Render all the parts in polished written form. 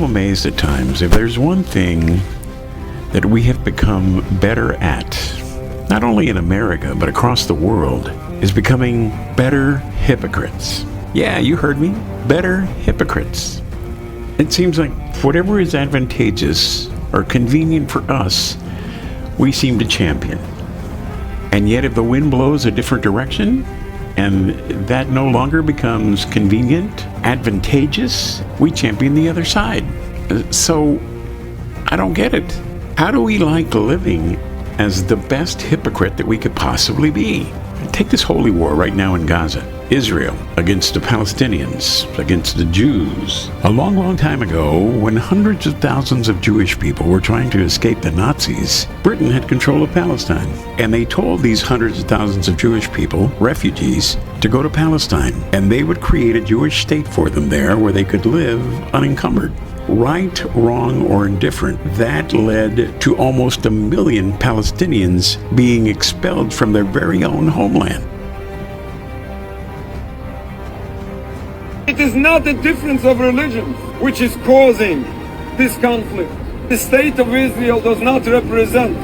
so amazed at times. If there's one thing that we have become better at, not only in America, but across the world, is becoming better hypocrites. Yeah, you heard me. Better hypocrites. It seems like whatever is advantageous or convenient for us, we seem to champion. And yet if the wind blows a different direction, and that no longer becomes convenient, advantageous, we champion the other side. So, I don't get it. How do we like living as the best hypocrite that we could possibly be? Take this holy war right now in Gaza. Israel against the Palestinians, against the Jews. A long, long time ago, when hundreds of thousands of Jewish people were trying to escape the Nazis, Britain had control of Palestine. And they told these hundreds of thousands of Jewish people, refugees, to go to Palestine. And they would create a Jewish state for them there where they could live unencumbered. Right, wrong, or indifferent, that led to almost 1 million Palestinians being expelled from their very own homeland. It is not the difference of religions which is causing this conflict. The state of Israel does not represent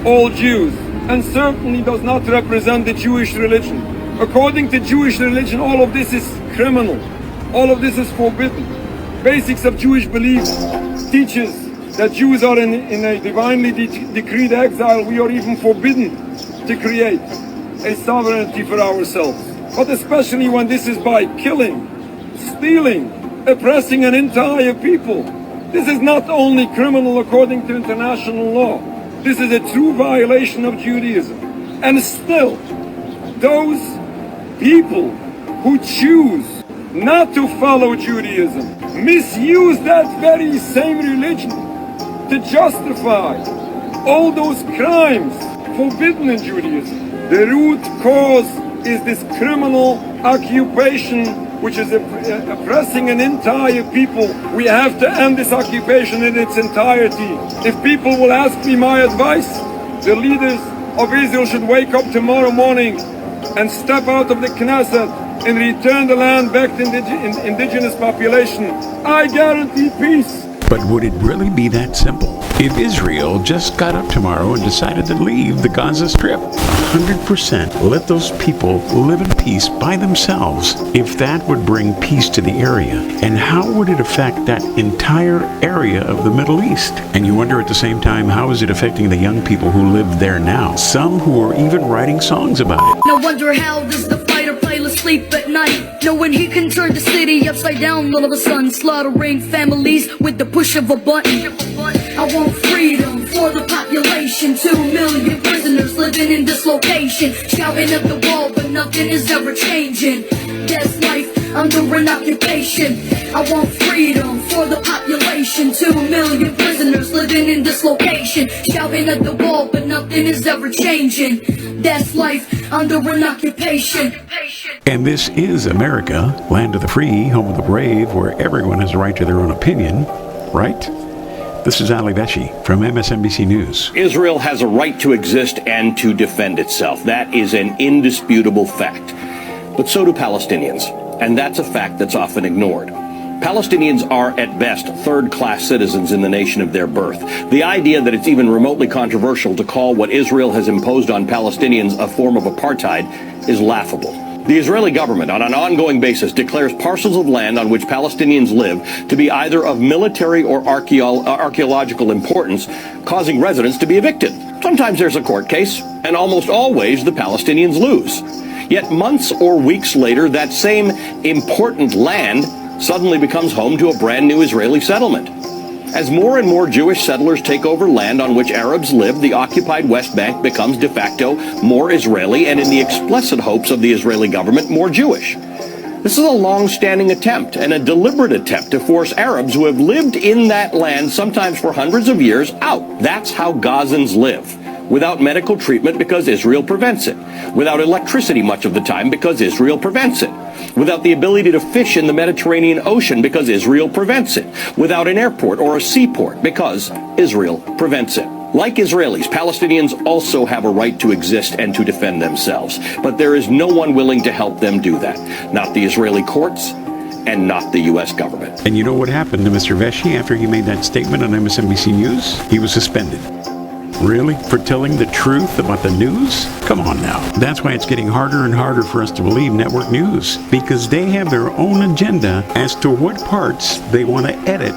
all Jews, and certainly does not represent the Jewish religion. According to Jewish religion, all of this is criminal. All of this is forbidden. Basics of Jewish belief teaches that Jews are in a divinely decreed exile. We are even forbidden to create a sovereignty for ourselves. But especially when this is by killing, stealing, oppressing an entire people. This is not only criminal according to international law. This is a true violation of Judaism. And still, those people who choose not to follow Judaism misuse that very same religion to justify all those crimes forbidden in Judaism. The root cause is this criminal occupation which is oppressing an entire people. We have to end this occupation in its entirety. If people will ask me my advice, the leaders of Israel should wake up tomorrow morning and step out of the Knesset and return the land back to the indigenous population. I guarantee peace. But would it really be that simple? If Israel just got up tomorrow and decided to leave the Gaza Strip, 100% let those people live in peace by themselves, if that would bring peace to the area. And how would it affect that entire area of the Middle East? And you wonder at the same time, how is it affecting the young people who live there now? Some who are even writing songs about it. No wonder how does the fighter playlist sleep at night, knowing he can turn the city upside down all of a sudden, slaughtering families with the push of a button. I want freedom for the population, 2 million prisoners living in dislocation, shouting at the wall but nothing is ever changing. That's life under an occupation. I want freedom for the population, 2 million prisoners living in dislocation, shouting at the wall but nothing is ever changing. That's life under an occupation. And this is America, land of the free, home of the brave, where everyone has a right to their own opinion, right? This is Ali Veshi from MSNBC News. Israel has a right to exist and to defend itself. That is an indisputable fact. But so do Palestinians, and that's a fact that's often ignored. Palestinians are, at best, third-class citizens in the nation of their birth. The idea that it's even remotely controversial to call what Israel has imposed on Palestinians a form of apartheid is laughable. The Israeli government, on an ongoing basis, declares parcels of land on which Palestinians live to be either of military or archaeological importance, causing residents to be evicted. Sometimes there's a court case, and almost always the Palestinians lose. Yet months or weeks later, that same important land suddenly becomes home to a brand new Israeli settlement. As more and more Jewish settlers take over land on which Arabs live, the occupied West Bank becomes de facto more Israeli and, in the explicit hopes of the Israeli government, more Jewish. This is a long-standing attempt and a deliberate attempt to force Arabs who have lived in that land, sometimes for hundreds of years, out. That's how Gazans live. Without medical treatment because Israel prevents it. Without electricity much of the time because Israel prevents it. Without the ability to fish in the Mediterranean Ocean because Israel prevents it. Without an airport or a seaport because Israel prevents it. Like Israelis, Palestinians also have a right to exist and to defend themselves. But there is no one willing to help them do that. Not the Israeli courts, and not the U.S. government. And you know what happened to Mr. Vesci after he made that statement on MSNBC News? He was suspended. Really? For telling the truth about the news? Come on now. That's why it's getting harder and harder for us to believe network news, because they have their own agenda as to what parts they want to edit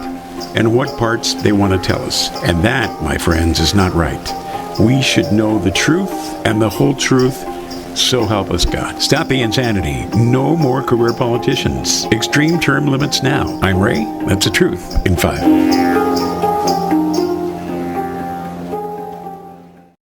and what parts they want to tell us. And that, my friends, is not right. We should know the truth and the whole truth, so help us God. Stop the insanity. No more career politicians. Extreme term limits now. I'm Ray. That's the truth in 5.